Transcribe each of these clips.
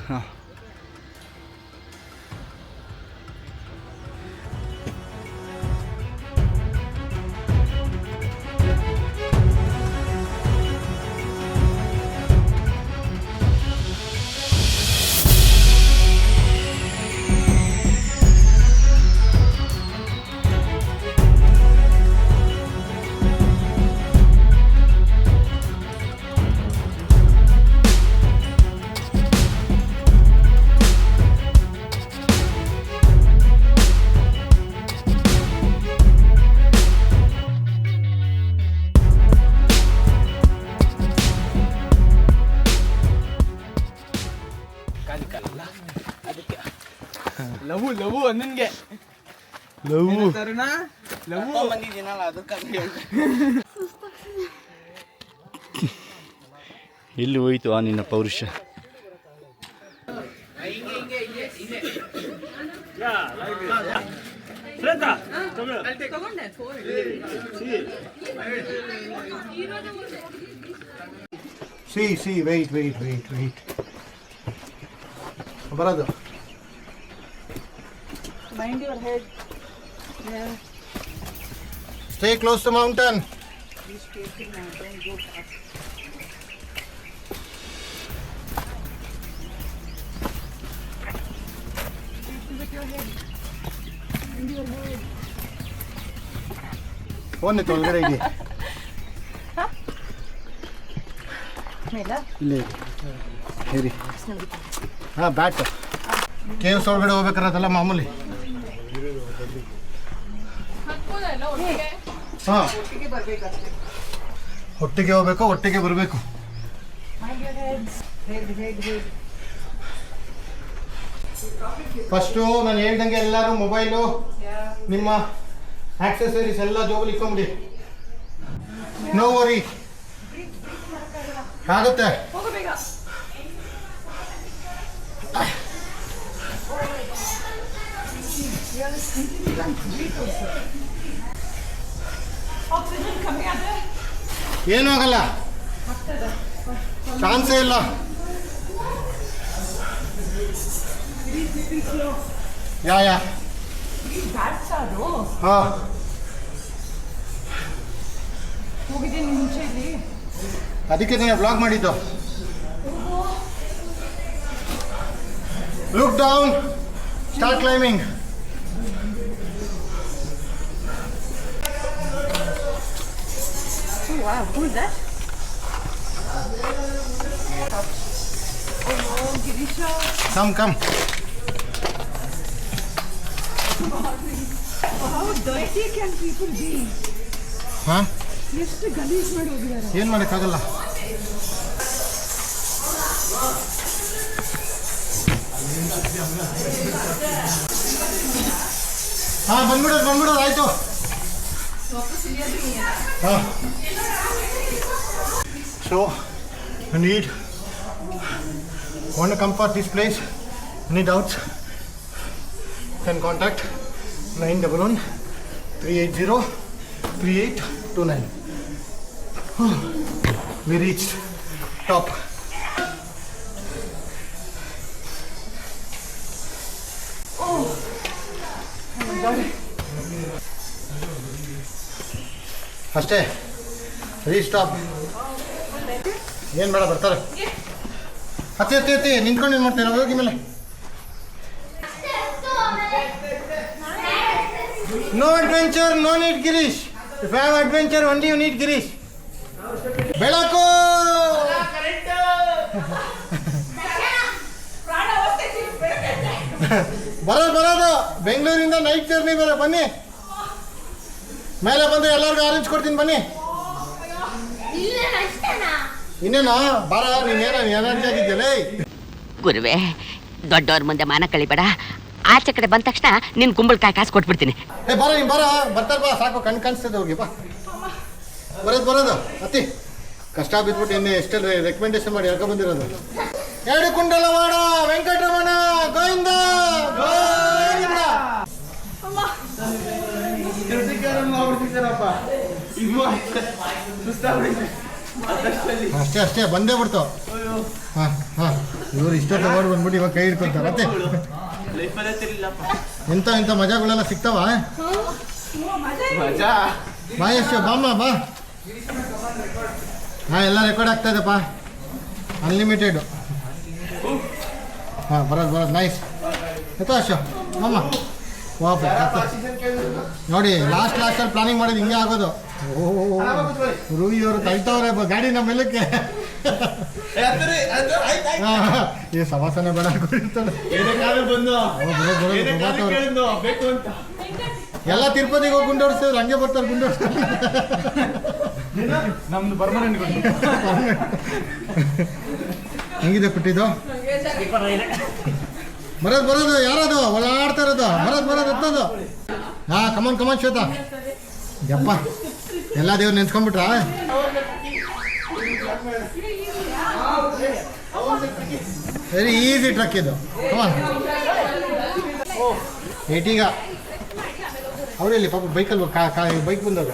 ಹಾಂ, ಅದಕ್ಕೆ love ಅನ್ನನ್ಗೆ love ಬಂದಿದ್ದೀನಲ್ಲ ಅದಕ್ಕಾಗಿ ಎಲ್ಲಿ ಹೋಯ್ತು ಆ ನಿನ್ನ ಪೌರುಷ? See, wait. ಬರೋದು. Mind your head. Yeah. Stay close to mountain. Please take it now. Don't go fast. With your head. Mind your head. Phone ಒಳಗಡೆ ಇದೆ. ಮೇಲ ಇಲ್ಲೇ ಹೇರಿ. ಹಾಂ, ಬ್ಯಾಟ್ ಕೇವ್ಸ್ ಒಳಗಡೆ ಹೋಗ್ಬೇಕಾರದಲ್ಲ ಮಾಮೂಲಿ. ಹಾಂ, ಒಟ್ಟಿಗೆ ಹೋಗ್ಬೇಕು, ಒಟ್ಟಿಗೆ ಬರಬೇಕು. ಫಸ್ಟು ನಾನು ಹೇಳ್ದಂಗೆ ಎಲ್ಲರೂ ಮೊಬೈಲು ನಿಮ್ಮ ಆಕ್ಸೆಸರೀಸ್ ಎಲ್ಲ ಜೋಬಲ್ಲಿ ಇಟ್ಕೊಂಬಿಡಿ. ನೋ ವರಿ, ಆಗುತ್ತೆ. ಏನೂ ಆಗಲ್ಲ, ಚಾನ್ಸೇ ಇಲ್ಲ. ಯಾ ಹಾಂ, ಹೋಗಿದ್ದೀನಿ ಮುಂಚೆ ಇಲ್ಲಿ. ಅದಕ್ಕೆ ನೀನು ಬ್ಲಾಗ್ ಮಾಡಿದ್ದು. Look down, start climbing. Oh wow, who is that? Oh, Girisha. Come. How dirty can people be? ಹಾಂ, ಎಷ್ಟು ಗಲೀಜ್ ಮಾಡಿ ಹೋಗಿದ್ದಾರೆ. ಏನು ಮಾಡೋಕ್ಕಾಗಲ್ಲ. ಹಾಂ, ಬಂದ್ಬಿಡೋದು ಆಯಿತು. ಹಾಂ, so want to come for this place, any doubts, can contact 911 380 3829. We reached top. ಅಷ್ಟೇ, ರೀಚ್ ಟಾಪ್. ಏನು ಬೇಡ, ಬರ್ತಾರೆ. ಹತ್ತಿ ನಿಂತ್ಕೊಂಡು ಏನು ಮಾಡ್ತೇನೆ ಹೋಗಿ ಮೇಲೆ. No adventure, no need Girish. If I have adventure, only you need Girish. ಬೆಳಕು ಬರೋದು ಬೆಂಗಳೂರಿಂದ ನೈಟ್ ಜರ್ನಿ ಬೇರೆ. ಬನ್ನಿ, ಮೇಲೆ ಬಂದು ಎಲ್ಲರಿಗೂ ಆರೆಂಜ್ ಕೊಡ್ತೀನಿ, ಬನ್ನಿ. ಇನ್ನೇನಾ ಬರ, ನೀನೇನ ಎನರ್ಜಿ ಆಗಿದ್ದಲೇ. ಗುರುವೆ, ದೊಡ್ಡವ್ರ ಮುಂದೆ ಮಾನ ಕಳಿಬೇಡ. ಆಚೆ ಕಡೆ ಬಂದ ತಕ್ಷಣ ನಿನ್ ಕುಂಬಳಕಾಯಿ ಕಾಸು ಕೊಟ್ಬಿಡ್ತೀನಿ. ಬರ, ನೀನು ಬರ್ತಾರೆ ಬಾ, ಸಾಕು, ಕಾಣಿಸ್ತದೆ ಹೋಗಿ ಬಾ. ಬರೋದು ಅತಿ ಕಷ್ಟ ಬಿದ್ಬಿಟ್ಟು ಇನ್ನು ಎಷ್ಟೆಲ್ಲ ರೆಕಮೆಂಡೇಶನ್ ಮಾಡಿ ಯಾಕೆ ಬಂದಿರೋದು. ಎರಡು ಕುಂಡಲ ಮಾಡ ವೆಂಕಟರಮಣ ಗೋವಿಂದ ಗೋವಿಂದ. ಅಷ್ಟೇ ಬಂದೇ ಬಿಡ್ತು. ಹಾಂ ಇವ್ರು ಇಷ್ಟೊತ್ತು ಓಡಿ ಬಂದ್ಬಿಟ್ಟು ಇವಾಗ ಕೈ ಹಿಡ್ಕೊತಾರೆ ಮತ್ತೆ ಇಂಥ ಮಜಾಗಳೆಲ್ಲ ಸಿಗ್ತಾವ. ಮಜಾ ಬಾ ಯಶ್ ಬಾಮ್ಮ ಬಾ. ಹಾಂ ಎಲ್ಲ ರೆಕಾರ್ಡ್ ಆಗ್ತಾ ಇದೆಪ್ಪ, ಅನ್ಲಿಮಿಟೆಡ್. ಹಾಂ ಬರೋದು ನೈಸ್ ಆಯ್ತಾ ಅಶೋ ಮಾಮ. ವಾಪ ನೋಡಿ ಲಾಸ್ಟಲ್ಲಿ ಪ್ಲಾನಿಂಗ್ ಮಾಡಿದ್ದು ಹಿಂಗೆ ಆಗೋದು. ರೂವಿ ಅವರು ತಳ್ತವ್ರೆ ಗಾಡಿ ನಮ್ಮ ಮೇಲಕ್ಕೆ. ಈ ಸವಾಸನೆ ಬೇಡ ಎಲ್ಲ ತಿರುಪತಿಗೆ ಹೋಗಿ ಗುಂಡೋಡಿಸಿದ್ರೆ ಹಂಗೆ ಬರ್ತಾರೆ ಗುಂಡೋಡಿಸ್ತಾರೆ. ನಮ್ದು ಪರ್ಮನೆಂಟ್ ಹೆಂಗಿದೆ ಕೊಟ್ಟಿದ್ದು ಬರೋದು ಯಾರದು ಓಡಾಡ್ತಾ ಇರೋದು ಬರೋದು ಎತ್ತೋದು. ಹಾಂ ಕಮಾನ್ ಶ್ವೇತಾ. ಯಪ್ಪ ಎಲ್ಲ ದೇವ್ರು ನೆನ್ಸ್ಕೊಂಡ್ಬಿಟ್ರಾ? ವೆರಿ ಈಸಿ ಟ್ರಕ್ ಇದು. ಕಮಾನ್ ಏಟೀಗ ಅವರಲ್ಲಿ ಪಾಪ ಬೈಕಲ್ಲಿ ಬೈಕ್ ಬಂದಾಗ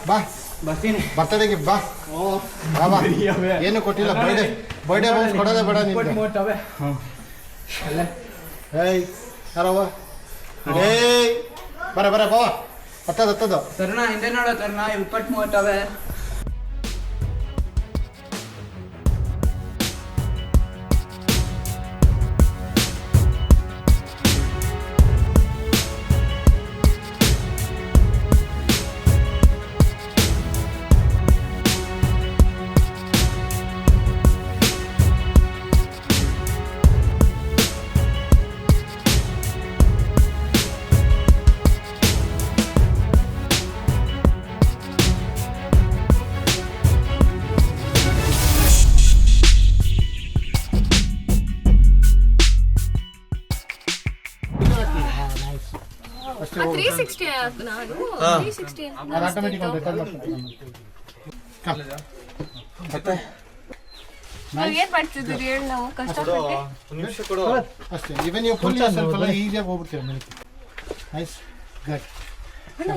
ಬಾ ಬರ್ತೀನಿ. ಬರ್ತಡೆಗೆ ಬಾ ಬಾ. ಏನು ಕೊಟ್ಟಿಲ್ಲ ಬರ್ಡೇ ಬೌನ್ಸ್ ಕೊಡೋದೇ ಬೇಡ ನಿಮ್ಗೆ. ಏಯ್ ಯಾರವ ಏಯ್ ಬರ ಬಾವ ಹತ್ತದು ತರುಣ ಹಿಂದೆ ನೋಡೋ ತರುಣ 20-30 ಅಷ್ಟೇ 360 ನಾನು 360 ಅದು ಆಟೋಮೆಟಿಕ್ ರಿಟರ್ನ್ ಮಾಡ್ತೀನಿ. ಮತ್ತೆ ಏನ್ ಮಾಡ್ತಿದ್ದೀರಿ ಹೇಳಿ ನಾವು ಕಷ್ಟಪಟ್ಟು ಅಷ್ಟೇ ಇವನ್ ನೀವು ಫುಲ್ ಸ್ವಲ್ಪ ಎಲ್ಲ ಈಸಿಯಾಗಿ ಹೋಗ್ಬಿಡ್ತೀವಿ ಮನೆಗೆ. Nice good.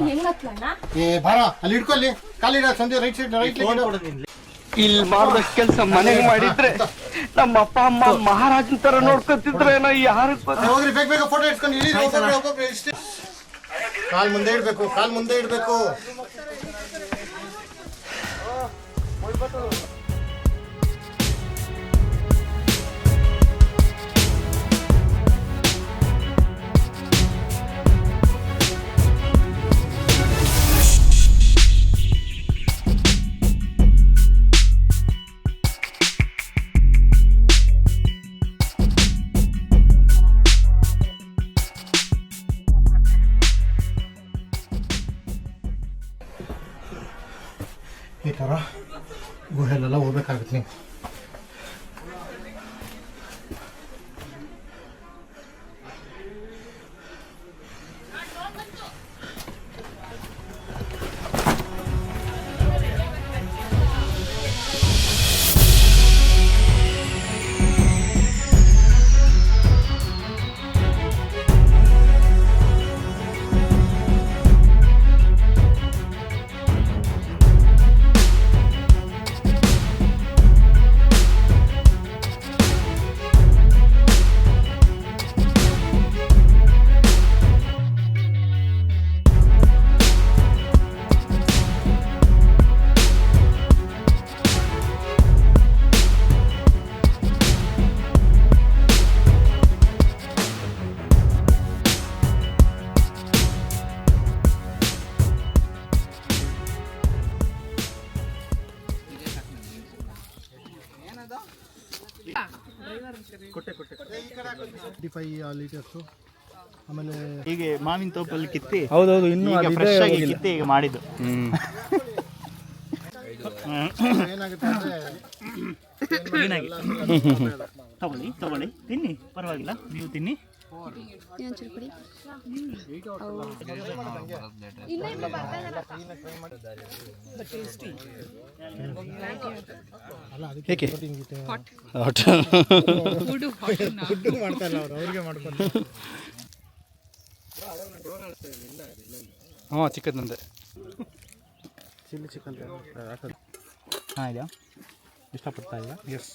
ಹೆಂಗ್ ಹತ್ಲಣ್ಣ ಏ ಬಾರ ಅಲ್ಲಿ ಇಟ್ಕೊಳ್ಳಿ ಕಾಲಿಡ ಸಂಜೆ ರೈಟ್ ಸೈಡ್ ಇಲ್ಲಿ ಮಾಡ್ದ ಕೆಲಸ ಮನೆಗೆ ಮಾಡಿದ್ರೆ ನಮ್ಮ ಅಪ್ಪ ಅಮ್ಮ ಮಹಾರಾಜನ್ ತರ ನೋಡ್ಕೊತಿದ್ರೆ ಯಾರು ಹೋಗ್ರಿ ಬೇಗ ಫೋಟೋ ಇಟ್ಕೊಂಡು ಇಳಿ. ಒಬ್ಬೊಬ್ರು ಇಷ್ಟೇ ಕಾಲ್ ಮುಂದೆ ಇಡಬೇಕು. ಈ ಥರ ಗುಹೆಲೆಲ್ಲ ಹೋಗ್ಬೇಕಾಗುತ್ತೆ ನೀವು. ಕೊಟ್ಟೆ 55 ಲೀಟರ್ಸು. ಆಮೇಲೆ ಹೀಗೆ ಮಾವಿನ ತೋಪಲ್ಲಿ ಕಿತ್ತಿ ಹೌದೌದು ಇನ್ನೂ ಫ್ರೆಶ್ ಆಗಿ ಕಿತ್ತಿ ಈಗ ಮಾಡಿದ್ದು. ಏನಾಗುತ್ತೆ ಅಂದರೆ ತಗೊಳ್ಳಿ ತಿನ್ನಿ, ಪರವಾಗಿಲ್ಲ, ನೀವು ತಿನ್ನಿ. ಏಕೆ ಮಾಡ್ತಾ ಇಲ್ಲ ಅವ್ರಿಗೆ ಮಾಡ್ಕೊಂಡು. ಹಾಂ ಚಿಕ್ಕದಂತೆ ಚಿಲ್ಲಿ ಚಿಕನ್ ಹಾಂ ಇದೆಯಾ ಇಷ್ಟಪಡ್ತಾ ಇಲ್ಲ. ಎಸ್.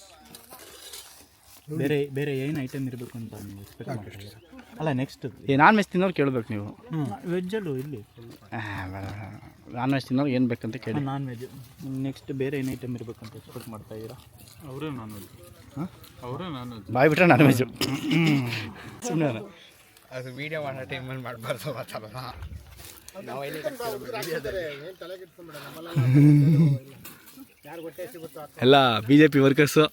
ಬೇರೆ ಬೇರೆ ಏನು ಐಟಮ್ ಇರಬೇಕು ಅಂತ ನೀವು ಎಕ್ಸ್ಪೆಕ್ಟ್ ಮಾಡ್ತಿದ್ದೀರಾ? ಅಲ್ಲ ನೆಕ್ಸ್ಟ್ ಈ ನಾನ್ ವೆಜ್ ತಿನ್ನೋರು ಕೇಳ್ಬೇಕು ನೀವು. ವೆಜ್ಜಲ್ಲೂ ಇಲ್ಲಿ ನಾನ್ ವೆಜ್ ತಿನ್ನೋರು ಏನು ಬೇಕಂತ ಕೇಳಿ. ನಾನ್ ವೆಜ್ ನೆಕ್ಸ್ಟ್ ಬೇರೆ ಏನು ಐಟಮ್ ಇರಬೇಕು ಅಂತ ಎಕ್ಸ್ಪೆಕ್ಟ್ ಮಾಡ್ತಾ ಇದ್ದೀರಾ? ಅವರೇ ನಾನ್ ವೆಜ್. ಅವರೇ ನಾನ್ ವೆಜ್. ಬಾಯ್ ಬಿಟ್ರೆ ನಾನ್ ವೆಜ್ಜು ಸುಮ್ಮನೆ. ಅದು ವಿಡಿಯೋ ಮಾಡೋ ಟೈಮಲ್ಲಿ ಮಾಡಬಾರ್ದು ಮಾತಾಡೋಣ. ಎಲ್ಲ BJP ವರ್ಕರ್ಸು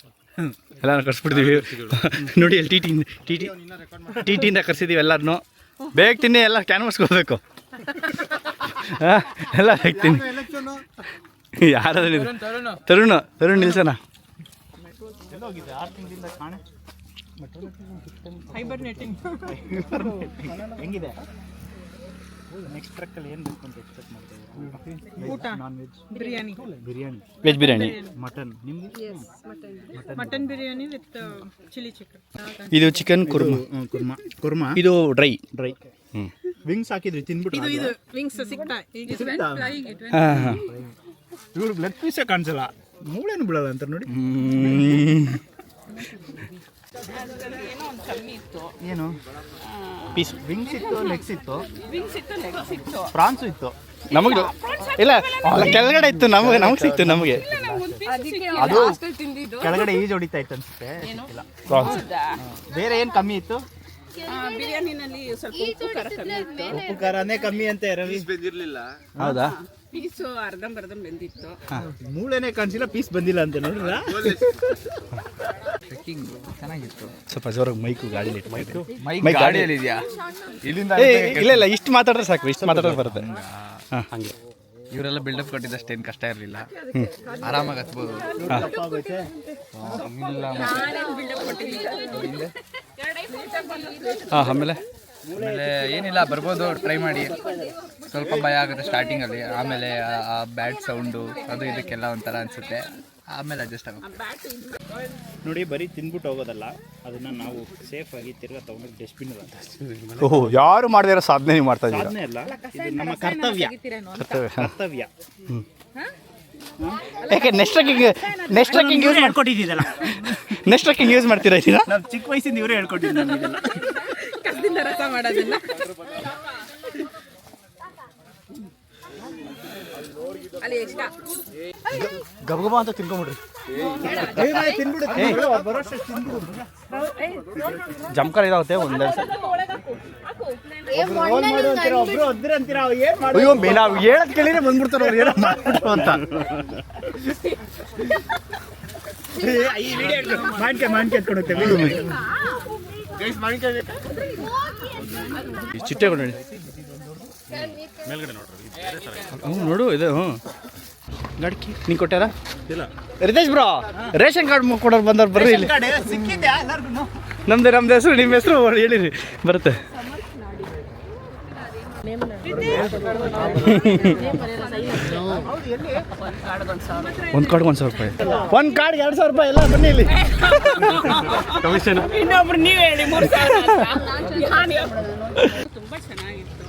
ಎಲ್ಲ ಕರ್ಸ್ಬಿಡ್ತೀವಿ ನೋಡಿ. ಅಲ್ಲಿ ಟಿ ಟಿಯಿಂದ ಕರ್ಸಿದ್ದೀವಿ ಎಲ್ಲರನ್ನೂ. ಬೇಗ ತಿನ್ನಿ, ಎಲ್ಲ ಕ್ಯಾನ್ವರ್ಸ್ಕೋಬೇಕು. ಎಲ್ಲ ಬೇಗ ತಿನ್ನಿ. ಯಾರಾದ್ರೂ ತರುಣ್ ನಿಲ್ಸೋಣ. ಎಲ್ಲೋಗಿದೆ 6 ತಿಂಗಳಿಂದ ಕಾಣೆ. ಹೆಂಗಿದೆ ನೆಕ್ಸ್ಟ್ ಟ್ರಕ್ಕಲ್ಲಿ ಏನು ಬೇಕು ಅಂತ ಎಕ್ಸ್ಪೆಕ್ಟ್ ಮಾಡ್ತಾ ಇದ್ದೀರಾ? ಊಟ non veg biryani. Veg biryani, mutton. ನಿಮಗೆ mutton biryani with chilli chicken. ಇದು ಚಿಕನ್ ಕುರ್ಮಾ. ಇದು ಡ್ರೈ. ವಿಂಗ್ಸ್ ಹಾಕಿದ್ರಿ ತಿನ್ಬಿಟ್ಟು. ಇದು ವಿಂಗ್ಸ್ ಸಿಗ್ತಾ ಹಾಂ. ಇವ್ರು ಬ್ಲಡ್ ಪೀಸೇ ಕಾಣಿಸಲ್ಲ, ಮೂಳೆನು ಬಿಡಲ್ಲ ಅಂತ ನೋಡಿ. ಏನೋ ಒಂದು ಕಮ್ಮಿ ಇತ್ತು. ಏನು ಪೀಸ್ ವಿಂಗ್ಸ್ ಇತ್ತು, ಲೆಗ್ಸ್ ಇತ್ತು, ಲೆಗ್ಸ್ ಇತ್ತು. ಪ್ರಾನ್ಸು ಇತ್ತು. ನಮಗೆ ಇಲ್ಲ, ಕೆಳಗಡೆ ಇತ್ತು, ನಮಗೆ ಸಿಕ್ತು. ನಮಗೆ ಅದು ಕೆಳಗಡೆ ಈಜು ಹೊಡಿತಾ ಇತ್ತು ಅನ್ಸುತ್ತೆ. ಬೇರೆ ಏನು ಕಮ್ಮಿ ಇತ್ತು? ಬಿರಿಯಾನಿನಲ್ಲಿ ಸ್ವಲ್ಪ ಉಪ್ಪು ಖಾರ ಕಮ್ಮಿ ಇತ್ತು. ಉಪ್ಪು ಖಾರನೇ ಕಮ್ಮಿ ಅಂತೆ ರವಿ. ಹೌದಾ? ಪೀಸು ಅರ್ಧಂಬರ್ಧ ಬೆಂದಿತ್ತು. ಮೂಳೆನೇ ಕಾಣಿಸಿಲ್ಲ, ಪೀಸ್ ಬಂದಿಲ್ಲ ಅಂತ ನೋಡಿದ್ರ. ಚೆನ್ನಾಗಿತ್ತು. ಸ್ವಲ್ಪ ಜೋರಾಗಿ ಮೈಕು ಗಾಡಿಲಿ ಮೈಕ್ ಗಾಡಿಯಲ್ಲಿ ಇದೆಯಾ? ಇಲ್ಲಿಂದ ಇಲ್ಲ ಇಷ್ಟು ಮಾತಾಡಿದ್ರೆ ಸಾಕು, ಇಷ್ಟು ಮಾತಾಡಿದ್ರೆ ಬರುತ್ತೆ. ಹಾಂ, ಹಂಗೆ ಇವರೆಲ್ಲ ಬಿಲ್ಡಪ್ ಕೊಟ್ಟಿದ್ದಷ್ಟೇನು ಕಷ್ಟ ಇರಲಿಲ್ಲ, ಆರಾಮಾಗಿ ಹತ್ಬೋದು. ಹಾಂ, ಆಮೇಲೆ ಏನಿಲ್ಲ, ಬರ್ಬೋದು, ಟ್ರೈ ಮಾಡಿ. ಸ್ವಲ್ಪ ಭಯ ಆಗುತ್ತೆ ಸ್ಟಾರ್ಟಿಂಗಲ್ಲಿ, ಆಮೇಲೆ ಆ ಬ್ಯಾಡ್ ಸೌಂಡು ಅದು ಇದಕ್ಕೆಲ್ಲ ಒಂಥರ ಅನಿಸುತ್ತೆ, ಆಮೇಲೆ ಅಡ್ಜಸ್ಟ್ ಆಗುತ್ತೆ. ನೋಡಿ, ಬರೀ ತಿಂದ್ಬಿಟ್ಟು ಹೋಗೋದಲ್ಲ, ಅದನ್ನ ನಾವು ಸೇಫ್ ಆಗಿ ತಿರ್ಗಾ ತಗೊಂಡು ಡಸ್ಟ್ಬಿನ್ ಅಂತ. ಓಹೋ, ಯಾರು ಮಾಡದೇ ಇರೋ ಸಾಧನೆ ನೀವು ಮಾಡ್ತಾ ಇದ್ದೀರಾ. ಸಾಧನೆ ಅಲ್ಲ, ಇದು ನಮ್ಮ ಕರ್ತವ್ಯ. ಯಾಕೆ ನೆಕ್ಸ್ಟ್ ಟ್ರಕ್ಕಿಂಗ್ ಯೂಸ್ ಹೇಳ್ಕೊಟ್ಟಿದ್ದೀರಲ್ಲ, ನೆಕ್ಸ್ಟ್ ಟ್ರಕ್ಕಿಂಗ್ ಯೂಸ್ ಮಾಡ್ತೀರಾ ಇದೀರಾ? ನಾವು ಚಿಕ್ಕ ವಯಸ್ಸಿಂದ ಇವರೇ ಹೇಳ್ಕೊಟ್ಟಿದ್ದೀವಿ ನಮಗೆಲ್ಲ. ಕಸದಿಂದ ರಸ ಮಾಡೋದನ್ನ. ಅಲ್ಲಿ ಎಷ್ಟ ಗಬಗಬ ಅಂತ ತಿನ್ಕೊಂಬಿಡ್ರಿ. ಜಂಕರ್ ಇದಾಗುತ್ತೆ ಒಂದೇ. ಅಯ್ಯೋ, ನಾವು ಹೇಳದ್ ಕೇಳಿದ್ರೆ ಬಂದ್ಬಿಡ್ತಾರ ಅವ್ರು, ಏನೋ ಮಾಡ್ಬಿಟ್ಟು ಅಂತ. ಚಿಟ್ಟೆ ನೋಡಿ, ಹ್ಞೂ ನೋಡು ಇದು. ಹ್ಞೂ ಗಡ್ಕಿ ನೀ ಕೊಟ್ಟಾರ? ಇಲ್ಲ ರಿತೇಶ್ ಬ್ರೋ, ರೇಷನ್ ಕಾರ್ಡ್ ಕೊಡೋರು ಬಂದವ್ರು ಬರ್ರಿ ಇಲ್ಲಿ. ನಮ್ದು ಹೆಸರು, ನಿಮ್ಮ ಹೆಸರು ಹೇಳಿರಿ, ಬರುತ್ತೆ. ಒಂದು ಕಾರ್ಡ್ಗೆ 1,000 ರೂಪಾಯಿ, ಒಂದು ಕಾರ್ಡ್ಗೆ 2,000 ರೂಪಾಯಿ. ಎಲ್ಲ ಬನ್ನಿ ಇಲ್ಲಿ ಕಮಿಷನ್. ಇನ್ನೊಬ್ರು ನೀವೇ ಹೇಳಿ 3,000. ತುಂಬಾ ಚೆನ್ನಾಗಿತ್ತು.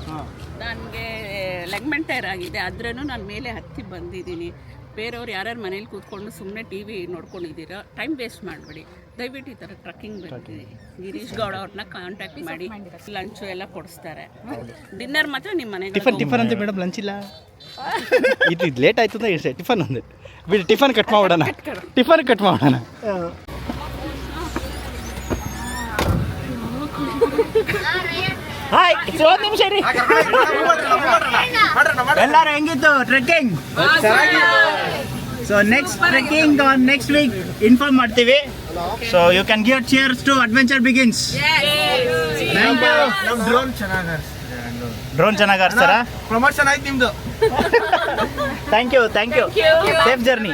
ನನಗೆ ಲೆಗ್ಮೆಂಟ್ ಟೈರ್ ಆಗಿದೆ, ಆದ್ರೂ ನಾನು ಮೇಲೆ ಹತ್ತಿ ಬಂದಿದ್ದೀನಿ. ಬೇರೆಯವ್ರು ಯಾರ್ಯಾರು ಮನೇಲಿ ಕೂತ್ಕೊಂಡು ಸುಮ್ಮನೆ TV ನೋಡ್ಕೊಂಡಿದ್ದೀರಾ, ಟೈಮ್ ವೇಸ್ಟ್ ಮಾಡಬೇಡಿ. ದಯವಿಟ್ಟು ಈ ಥರ ಟ್ರಕ್ಕಿಂಗ್ ಬರ್ತೀವಿ. ಗಿರೀಶ್ ಗೌಡ ಅವ್ರನ್ನ ಕಾಂಟ್ಯಾಕ್ಟ್ ಮಾಡಿ, ಲಂಚು ಎಲ್ಲ ಕೊಡಿಸ್ತಾರೆ. ಡಿನ್ನರ್ ಮಾತ್ರ ನಿಮ್ಮ ಮನೆಗೆ. ಟಿಫನ್ ಅಂತ ಮೇಡಮ್, ಲಂಚ್ ಇಲ್ಲ. ಇದು ಲೇಟ್ ಆಯ್ತು ಅಂತ ಇಷ್ಟೇ. ಟಿಫನ್ ಒಂದು ಬಿಡಿ, ಟಿಫನ್ ಕಟ್ ಮಾಡೋಣ. ಹಾಯ್, ಒಂದು ನಿಮಿಷ ರೀ. ಎಲ್ಲರೂ ಹೆಂಗಿತ್ತು trekking? So next trekking next week inform ಮಾಡ್ತೀವಿ. So you can give cheers to adventure begins. Drone ಚೆನ್ನಾಗಿ ಹಾರಿಸ್ತಾರ. ಪ್ರಮೋಷನ್ ಆಯ್ತು ನಿಮ್ದು. Thank you. Safe journey.